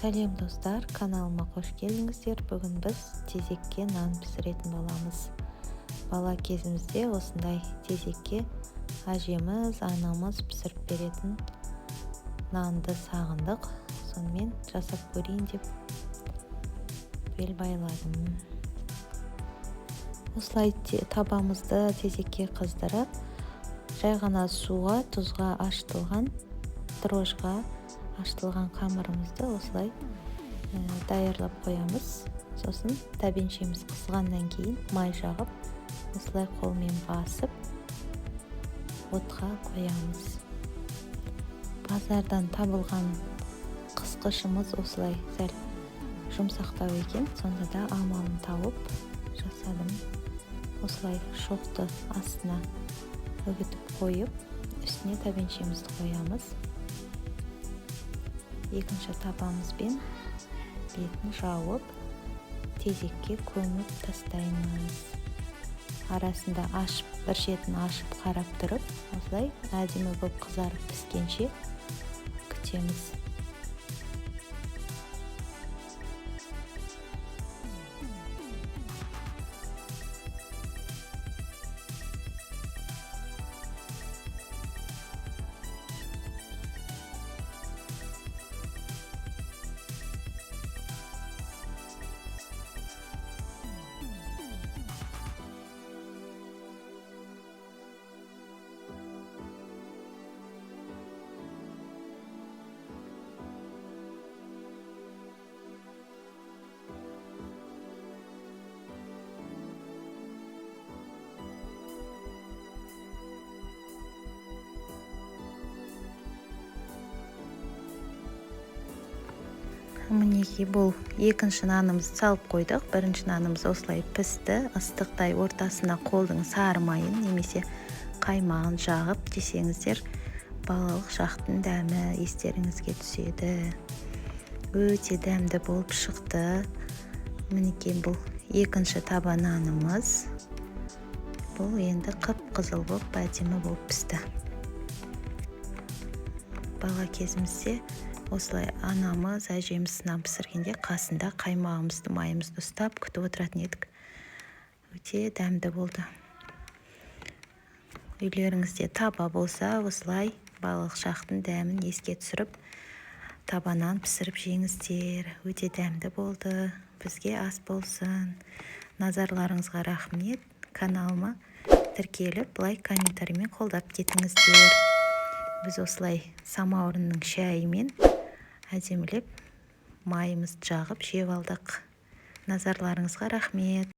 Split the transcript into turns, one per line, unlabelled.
Сәлем достар, каналыма қош келдіңіздер. Бүгін біз тезекке нан пісіретін боламыз. Бала кезімізде осындай тезекке әжеміз, анамыз пісіріп беретін нанды сағындық. Сонымен жасап көрейін деп бел байладым. Осылай табамызды тезекке қыздырып, жай ғана суға, тұзға ашытылған, дрожжға ашытылған қамырымызды осылай даярлап қоямыз. Сосын тәбеншеміз қызғаннан кейін май жағып, осылай қолмен басып отқа қоямыз. Базардан табылған қысқышымыз осылай сәл жұмсақтау екен, сонда да амалын тауып жасадым. Осылай шоқты астына үгітіп қойып, үстіне тәбеншемізді қоямыз. Екінші табамызбен бетін жауып, тезекке көміп тастаймыз. Арасында ашып, бір шетін ашып қарап тұрып, осылай әдемі болып қызарып піскенше күтеміз. Мінекей, бұл екінші нанымызды салып қойдық. Бірінші нанымыз осылай пісті. Ыстықтай ортасына қолдың сары майын немесе қаймағын жағып десеңіздер, балалық шақтың дәмі естеріңізге түседі. Өте дәмді болып шықты. Мінекей, бұл екінші таба нанымыз. Бұл енді қып-қызыл болып, әдемі болып пісті. Бала кезімізде осылай анамыз, әжеміз нан пісіргенде қасында қаймағымызды, майымызды ұстап күтіп отыратын едік. Өте дәмді болды. Үйлеріңізде таба болса, осылай балалық шақтың дәмін еске түсіріп, таба нан пісіріп жеңіздер. Өте дәмді болды. Бізге ас болсын. Назарларыңызға рахмет. Каналыма тіркеліп, лайк, комментариймен қолдап кетіңіздер. Біз осылай самаурынның шайымен әдемілеп майымызды жағып жеп алдық. Назарларыңызға рахмет.